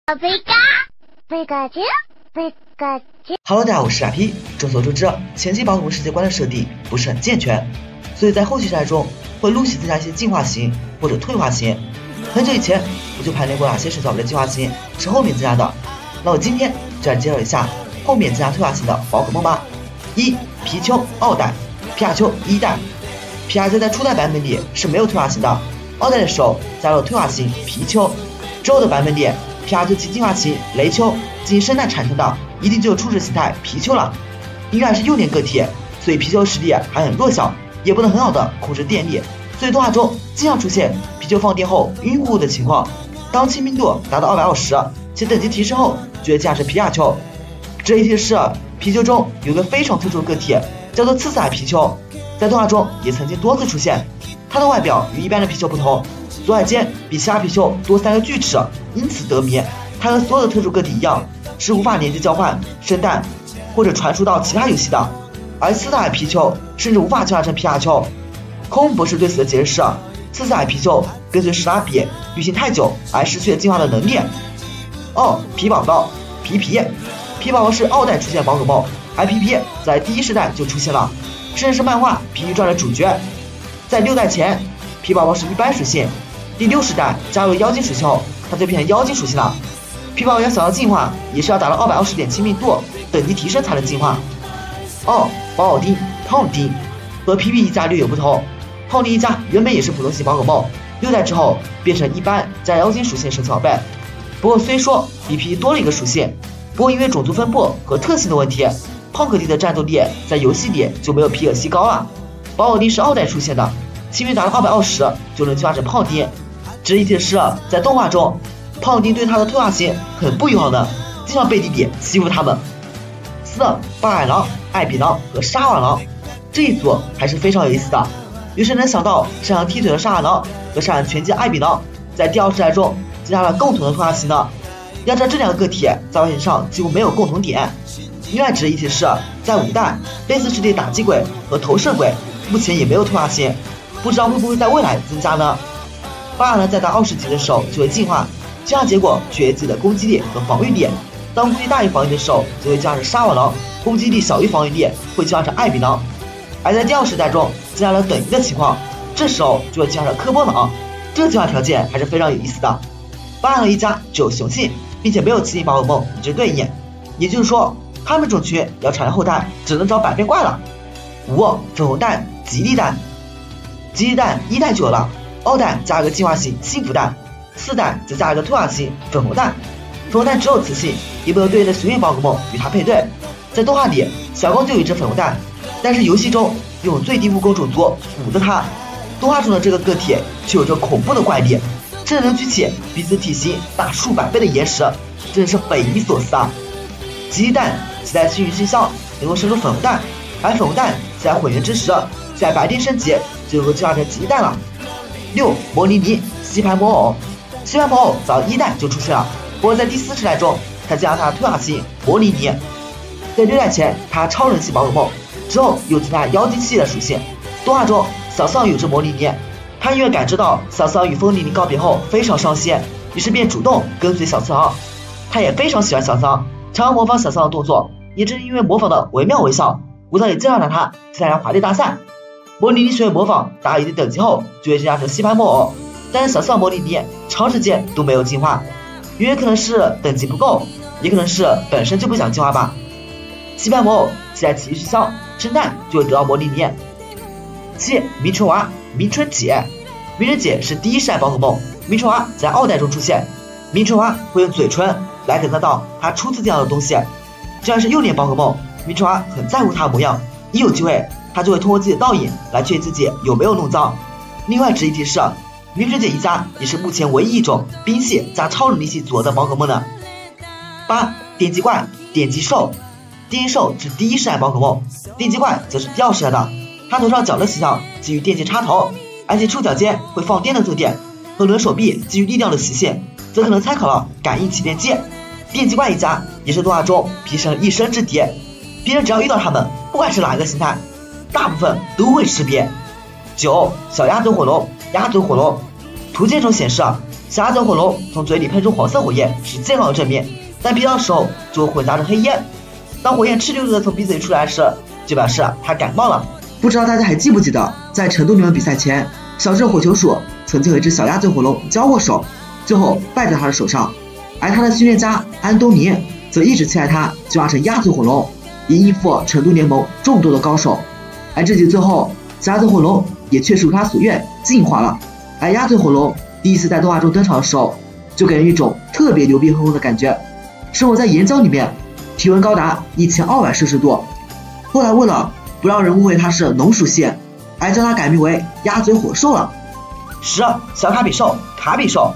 Hello， 大家好，我是傻P。众所周知，前期宝可梦世界观的设定不是很健全，所以在后期战中会陆续增加一些进化型或者退化型。很久以前我就盘点过哪些神奇宝贝的进化型是后面增加的，那我今天就来介绍一下后面增加退化型的宝可梦吧。一、皮丘2代，皮卡丘1代。皮卡丘在初代版本里是没有退化型的，2代的时候加入了退化型皮丘，之后的版本里皮卡丘其进化型雷丘进行生蛋产生的一定就有初始形态皮丘了。因为还是幼年个体，所以皮丘实力还很弱小，也不能很好的控制电力，所以动画中经常出现皮丘放电后晕乎乎的情况。当亲密度达到220，且等级提升后就会驾驶皮卡丘。这一提示皮丘中有个非常特殊的个体，叫做刺彩皮丘，在动画中也曾经多次出现。它的外表与一般的皮丘不同，左耳尖比其他皮丘多3个锯齿，因此得名。它和所有的特殊个体一样，是无法连接交换、生蛋或者传输到其他游戏的。而刺彩皮丘甚至无法进化成皮卡丘。空博士对此的解释是，刺彩皮丘跟随史拉比旅行太久而失去了进化的能力。皮宝宝皮宝宝是2代出现的宝可梦，而皮在第1世代就出现了，甚至是漫画《皮皮传》的主角。在6代前，皮宝宝是一般属性，第6世代加入妖精属性后，它就变成妖精属性了。皮宝宝要想要进化，也是要达到220点亲密度，等级提升才能进化。宝奥丁、胖丁和皮一家略有不同，胖丁一家原本也是普通型宝可梦，6代之后变成一般加妖精属性神奇宝贝。不过虽说比皮多了一个属性，不过因为种族分布和特性的问题，胖可丁的战斗力在游戏里就没有皮尔西高了。宝奥丁是2代出现的，亲密达到220就能进化成胖丁。值一提的是，在动画中胖丁对他的退化型很不友好的，经常背地里欺负他们。4、巴尔狼、艾比狼和沙瓦狼，这一组还是非常有意思的。有谁能想到擅长踢腿的沙瓦狼和擅长拳击艾比狼在第2世代中增加了共同的退化型呢？要知道这2个个体在外形上几乎没有共同点。另外值得一提是，在5代类似实力打击鬼和投射鬼目前也没有退化型，不知道会不会在未来增加呢？巴尔狼在达20级的时候就会进化，进化结果取决于自己的攻击力和防御力。当攻击大于防御的时候，就会进化成沙瓦狼；攻击力小于防御力，会进化成艾比狼。而在第2世代中增加了等级的情况，这时候就会进化成科波狼。这个进化条件还是非常有意思的。巴尔狼一家只有雄性，并且没有雌性宝可梦与之对应，也就是说，他们种群要产生后代，只能找百变怪了。5、粉红蛋、吉利蛋。吉利蛋1代就有了，2代加一个进化型幸福蛋，4代则加一个退化型粉红蛋。粉红蛋只有雌性，也没有对应的雄性宝可梦与它配对。在动画里，小光就有一只粉红蛋，但是游戏中用最低蜈蚣种族辅着它。动画中的这个个体却有着恐怖的怪力，甚至能举起比自体型大数百倍的岩石，真的是匪夷所思啊！吉利蛋期待幸运星象能够生出粉红蛋，而粉红蛋期待混元之时，在白天升级就能够进化成吉利蛋了。6、摩尼尼、吸盘魔偶。吸盘魔偶早1代就出现了，不过在第4世代中才加上它的退化型摩尼尼。在6代前它超人系宝可梦，之后又增加妖精系的属性。动画中小桑有只摩尼尼，他因为感知到小桑与风铃铃告别后非常伤心，于是便主动跟随小桑。他也非常喜欢小桑，常常模仿小桑的动作，也正因为模仿的惟妙惟肖，无桑也经常拿它参加华丽大赛。摩尼尼学会模仿达到一定等级后就会增加成吸盘木偶，但是小桑摩尼尼长时间都没有进化，原因可能是等级不够，也可能是本身就不想进化吧。吸盘木偶期待奇遇之乡生蛋就会得到摩尼尼。7、迷春娃、迷春姐。迷春姐是第1世代宝可梦，迷春娃在2代中出现。迷春娃会用嘴唇来感测到它初次见到的东西，这样是幼年宝可梦，迷春娃很在乎它的模样，一有机会它就会通过自己的倒影来确认自己有没有弄脏。另外值一提是，迷春姐一家也是目前唯一一种冰系加超能力系组合的宝可梦呢。8、电击怪、电击兽。电击兽是第1世代宝可梦，电击怪则是第2世代的。它头上角的形象基于电击插头，而且触角间会放电的特点，和轮手臂基于力量的习性，则可能参考了感应起电机。电击怪一家也是动画中皮神一生之敌，别人只要遇到他们，不管是哪一个形态，大部分都会识别。9、小鸭嘴火龙、鸭嘴火龙。图鉴中显示，小鸭嘴火龙从嘴里喷出黄色火焰是健康的证明，但鼻道的时候就会混杂着黑烟。当火焰哧溜溜的从鼻子里出来时，就表示它感冒了。不知道大家还记不记得，在成都牛比赛前，小智火球鼠曾经和一只小鸭嘴火龙交过手，最后败在他的手上。而他的训练家安东尼则一直期待他进化成鸭嘴火龙，以应付成都联盟众多的高手。而这集最后，小鸭嘴火龙也确实如他所愿进化了。而鸭嘴火龙第一次在动画中登场的时候，就给人一种特别牛逼哄哄的感觉，生活在岩浆里面，体温高达1200摄氏度。后来为了不让人误会它是龙属性，而将它改名为鸭嘴火兽了。10. 小卡比兽卡比兽。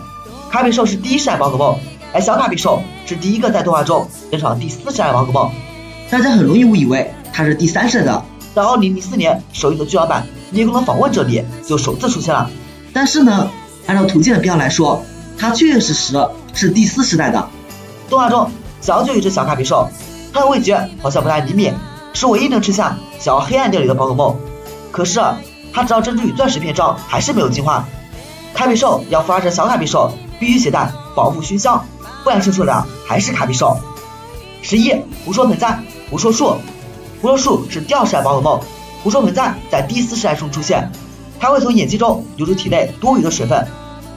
卡比兽是第一世代宝可梦，而小卡比兽是第一个在动画中登场第4世代宝可梦。大家很容易误以为它是第3世代的，在2004年首映的剧场版《猎空的访问者》里就首次出现了。但是呢，按照图鉴的编号来说，它确实是第4世代的。动画中早就有一只小卡比兽，它的味觉好像不太灵敏，是唯一能吃下小黑暗料理的宝可梦。可是它直到珍珠与钻石篇章还是没有进化。卡比兽要孵化成小卡比兽，必须携带保护熏香，不然生出的还是卡比兽。11. 胡说盆栽胡说树。胡说树是第2世代宝可梦，胡说盆栽在第4世代中出现，它会从眼睛中流出体内多余的水分，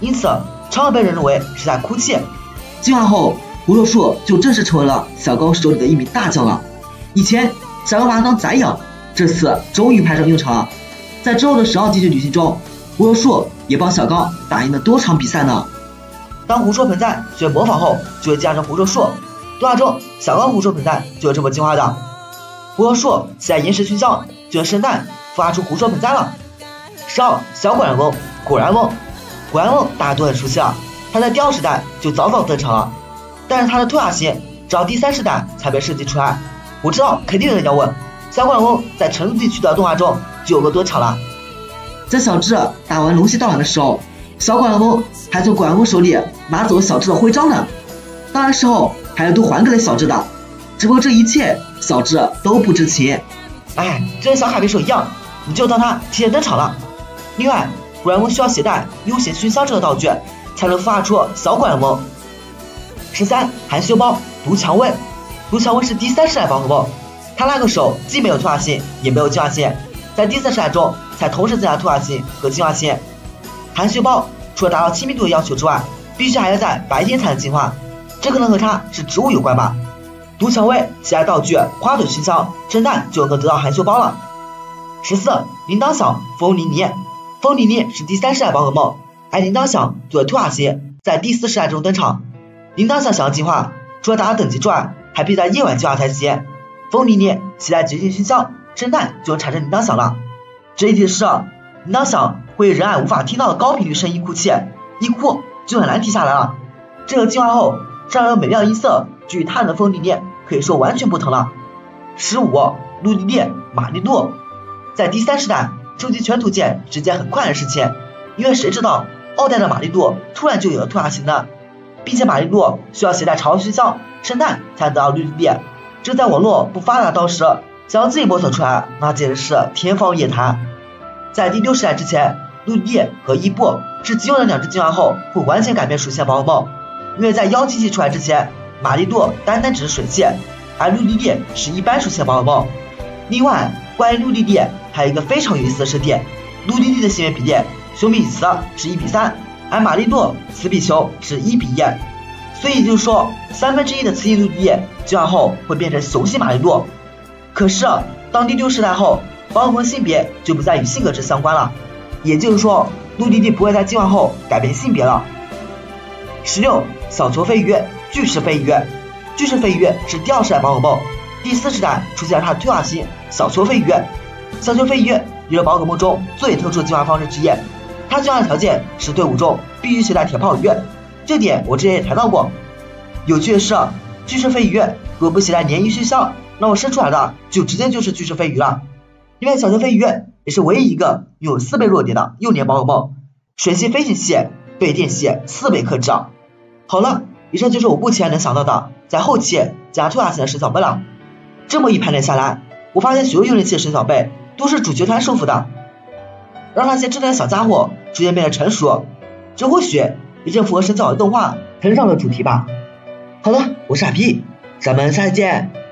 因此常常被人认为是在哭泣。进化后，胡说树就正式成为了小高手里的一名大将了。以前小高把它当宰养，这次终于派上用场了。在之后的10号季军旅行中，胡说树也帮小高打赢了多场比赛呢。当胡说盆栽学模仿后，就会进化成胡说树。动画中小高胡说盆栽就是这么进化的。胡说树携带岩石熏香，就用生蛋孵化出胡说盆栽了。12. 小果然翁果然翁。果然翁大家都很熟悉了，它在第2世代就早早登场了，但是它的退化型直到第3世代才被设计出来。我知道肯定有人要问，小果然翁在成都地区的动画中就有过多场了。在小智打完龙息道馆的时候，小果然翁还从果然翁手里拿走了小智的徽章呢，当然事后还要都还给了小智的，只不过这一切小智都不知情。就跟小卡比兽一样，你就当它提前登场了。另外，果然翁需要携带悠闲熏香这个道具才能孵化出小果然翁。13. 含羞包毒蔷薇。毒蔷薇是第3世代宝可梦，它那个时候既没有退化性也没有进化性，在第4世代中才同时增加退化性和进化性。含羞包除了达到亲密度的要求之外，必须还要在白天才能进化，这可能和它是植物有关吧。毒蔷薇携带道具花朵熏香，蒸蛋就能够得到含羞包了。14. 铃铛响风铃铃。风铃铃是第3世代宝可梦，而铃铛响作为退化型在第4世代中登场。铃铛响想要进化，除了达到等级之外，还必须在夜晚进化才行。风铃铃携带绝境熏香，生蛋就能产生铃铛响了。这一题是铃铛响会以人耳无法听到的高频率声音哭泣，一哭就很难停下来了。这个进化后让人美妙的音色就与他人的风铃铃可以说完全不同了。15. 陆地猎玛丽露。在第3世代收集全图鉴是件很快的事情，因为谁知道2代的玛丽露突然就有了退化型呢，并且玛丽露需要携带潮熏香生蛋才能得到陆地猎，这在网络不发达的当时想要自己摸索出来，那简直是天方夜谭。在第6世代之前，陆地猎和伊布是极有的2只进化后会完全改变属性的宝可梦，因为在妖机器出来之前，玛丽露单单只是水系，而陆地猎是一般属性的宝可梦。另外，关于陆地猎还有一个非常有意思的设定，陆地猎的性别比例，雄比雌是1:3，而玛丽露雌比雄是1:1，所以就是说1/3的雌性陆地猎进化后会变成雄性玛丽露。可是当第6世代后，宝可梦性别就不再与性格值相关了，也就是说陆地猎不会在进化后改变性别了。16. 小球飞鱼巨噬飞鱼。巨噬飞鱼是第2世代宝可梦，第4世代出现了它的退化型小球飞鱼。小球飞鱼也是宝可梦中最特殊的进化方式之一，它进化的条件是队伍中必须携带铁炮鱼，这点我之前也谈到过。有趣的是，巨噬飞鱼如果不携带鲶鱼熏香，那我生出来的就直接就是巨噬飞鱼了。因为小球飞鱼也是唯一一个拥有4倍弱点的幼年宝可梦，水系飞行系对电系4倍克制。好了，以上就是我目前能想到的在后期加退化型的神小贝了。这么一盘点下来，我发现许多幼年期的神小贝都是主角团收服的，让那些智能的小家伙逐渐变得成熟，这或许也正符合神早的动画成长的主题吧。好了，我是傻 P，咱们下期见。